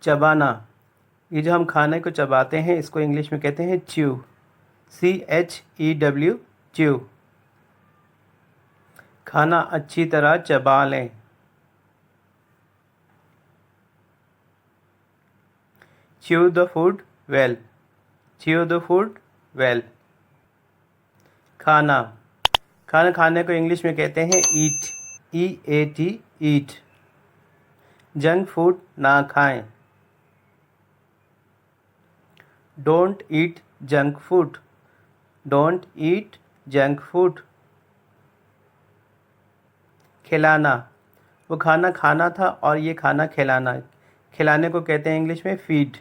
चबाना, ये जो हम खाने को चबाते हैं इसको इंग्लिश में कहते हैं च्यू, CHEW, च्यू। खाना अच्छी तरह चबा लें। Chew the food well, chew the food well. खाना, खाना खाने को इंग्लिश में कहते हैं ईट, EAT, ईट। जंक फूड ना खाएं। Don't eat junk food, don't eat junk food. खिलाना, वो खाना खाना था और ये खाना खिलाना, खिलाने को कहते हैं इंग्लिश में फीड।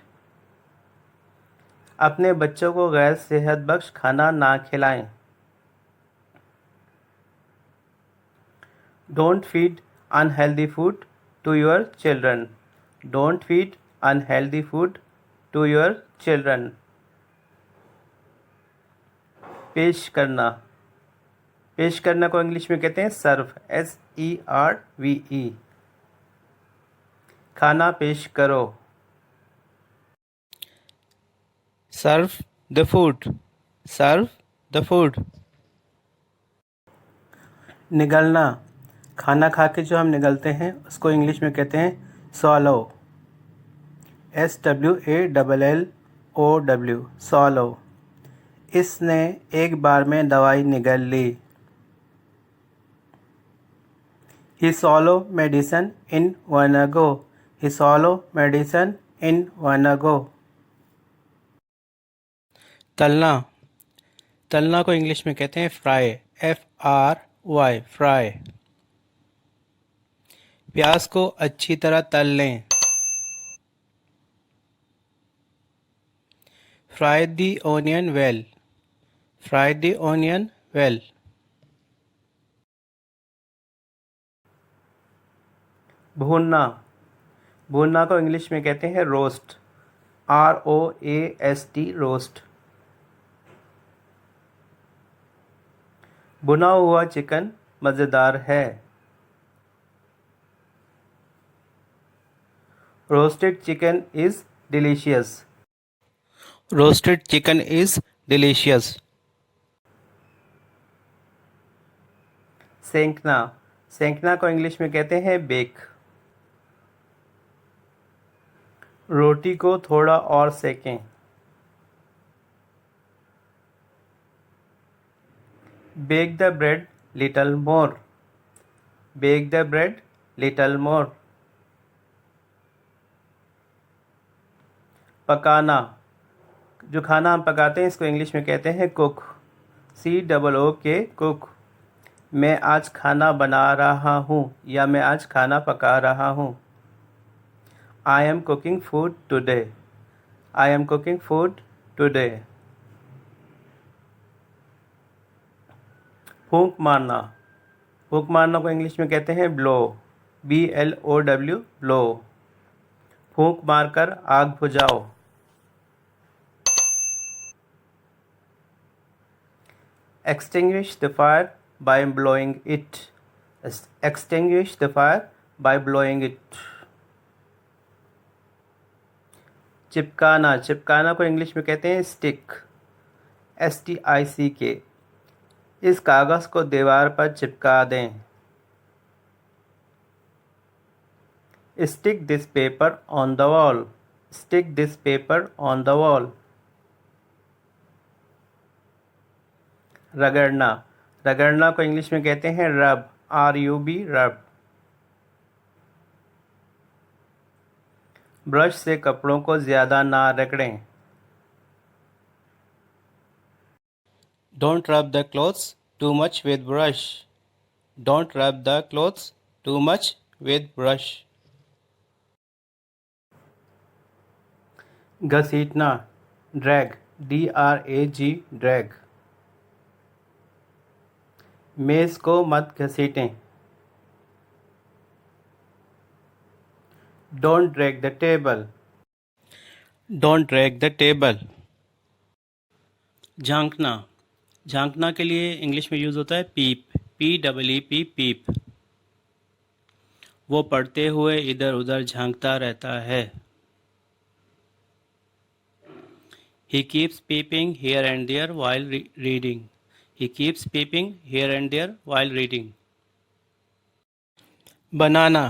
अपने बच्चों को गैर सेहतबख्श खाना ना खिलाएं। Don't feed unhealthy food to your children, don't feed unhealthy food to your children. पेश करना, पेश करना को इंग्लिश में कहते हैं सर्व, SERVE। खाना पेश करो। Serve the food, serve the food. निगलना, खाना खा के जो हम निगलते हैं उसको इंग्लिश में कहते हैं swallow, SWALLOW, swallow। इसने एक बार में दवाई निगल ली। He swallowed medicine in one go, he swallowed medicine in one go। तलना, तलना को इंग्लिश में कहते हैं फ्राई, FRY, फ्राई। प्याज को अच्छी तरह तल लें। Fry the onion well, fry the onion well. भूनना, भूनना को इंग्लिश में कहते हैं रोस्ट, ROAST, रोस्ट। भुना हुआ चिकन मज़ेदार है। Roasted chicken is delicious, roasted chicken is delicious. सेंकना, सेंकना को इंग्लिश में कहते हैं बेक। रोटी को थोड़ा और सेकें। Bake the bread little more, bake the bread little more. पकाना, जो खाना हम पकाते हैं इसको इंग्लिश में कहते हैं कुक, COOK, कुक। मैं आज खाना बना रहा हूँ या मैं आज खाना पका रहा हूँ। I am cooking food today, I am cooking food today। फूंक मारना, फूंक मारना को इंग्लिश में कहते हैं ब्लो, BLOW, ब्लो। फूंक मारकर आग बुझाओ। Extinguish the fire by blowing it, extinguish the fire by blowing it। चिपकाना, चिपकाना को इंग्लिश में कहते हैं स्टिक, STICK। इस कागज़ को दीवार पर चिपका दें। Stick this paper on the wall, stick this paper on the wall. रगड़ना, रगड़ना को इंग्लिश में कहते हैं रब, RUB, रब। ब्रश से कपड़ों को ज़्यादा ना रगड़ें। Don't rub the clothes too much with brush, don't rub the clothes too much with brush। घसीटना, ड्रैग, DRAG, ड्रैग। मेज़ को मत घसीटें। Don't drag the table, don't drag the table। झांकना, झांकना के लिए इंग्लिश में यूज़ होता है पीप, PEEP, पीप। वो पढ़ते हुए इधर उधर झांकता रहता है। He keeps peeping here and there while reading. He keeps peeping here and there while reading. बनाना,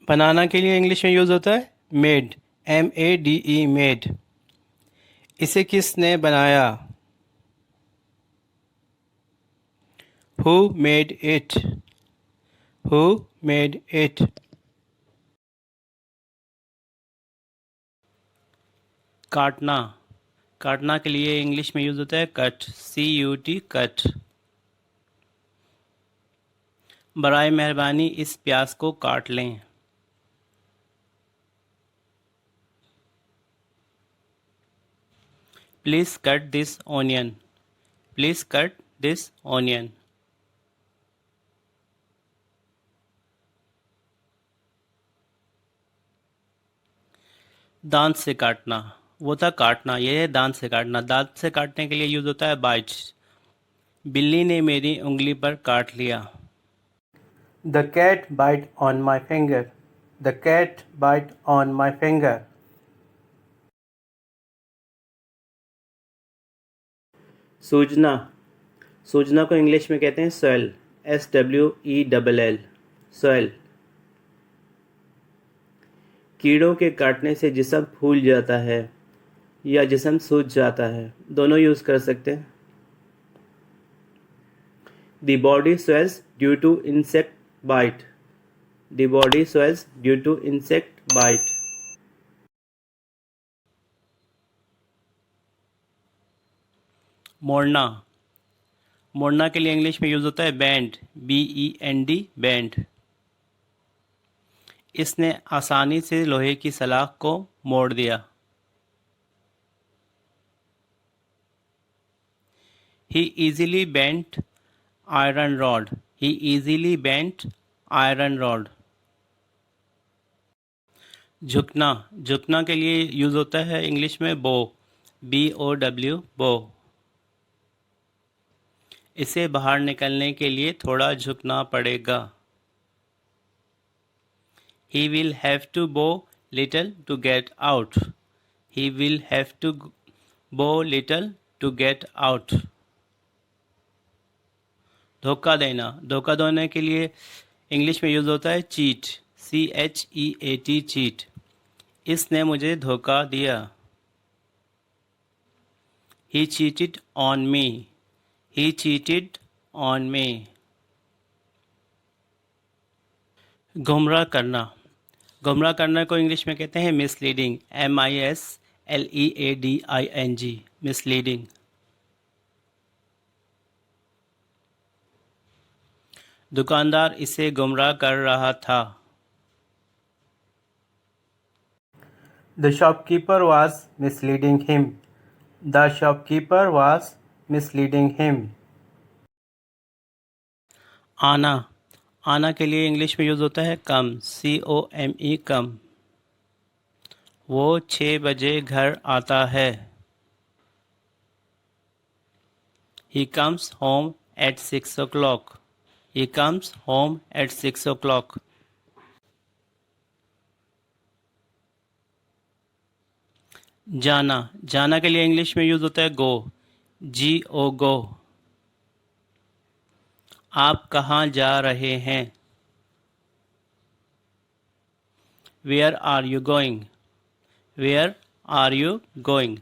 बनाना के लिए इंग्लिश में यूज़ होता है मेड, MADE मेड। इसे किसने बनाया? Who made it? Who made it? काटना, काटना के लिए इंग्लिश में यूज़ होता है कट, CUT कट। बराए मेहरबानी इस प्याज को काट लें। Please cut this onion. Please cut this onion. दांत से काटना, वो था काटना, यह है दांत से काटना। दांत से काटने के लिए यूज़ होता है बाइट। बिल्ली ने मेरी उंगली पर काट लिया। The cat bite on my finger. The cat bite on my finger. सूजना, सूजना को इंग्लिश में कहते हैं सोइल, SWELL, सोइल। कीड़ों के काटने से जिस्म फूल जाता है या जिस्म सूज जाता है, दोनों यूज़ कर सकते हैं। The body swells due to insect bite. The body swells due to insect bite. मोड़ना, मोड़ना के लिए इंग्लिश में यूज़ होता है बैंड, BEND बैंड। इसने आसानी से लोहे की सलाख को मोड़ दिया। He easily bent iron rod. He easily bent iron rod. झुकना, झुकना के लिए यूज़ होता है इंग्लिश में बो, BOW बो। इसे बाहर निकलने के लिए थोड़ा झुकना पड़ेगा। He will have to bow little to get out. He will have to bow little to get out. धोखा देना, धोखा देने के लिए इंग्लिश में यूज़ होता है चीट, CHEAT चीट। इसने मुझे धोखा दिया। He cheated on me. He cheated on me. गुमराह करना, गुमराह करना को इंग्लिश में कहते हैं मिसलीडिंग, MISLEADING, मिसलीडिंग। दुकानदार इसे गुमराह कर रहा था। The shopkeeper was misleading him. The shopkeeper was misleading him. आना, आना के लिए इंग्लिश में यूज़ होता है कम, COME कम। वो 6 बजे घर आता है। He comes home at 6 o'clock. He comes home at 6 o'clock. जाना, जाना के लिए इंग्लिश में यूज़ होता है गो, GO गो। आप कहाँ जा रहे हैं? Where are you going? Where are you going?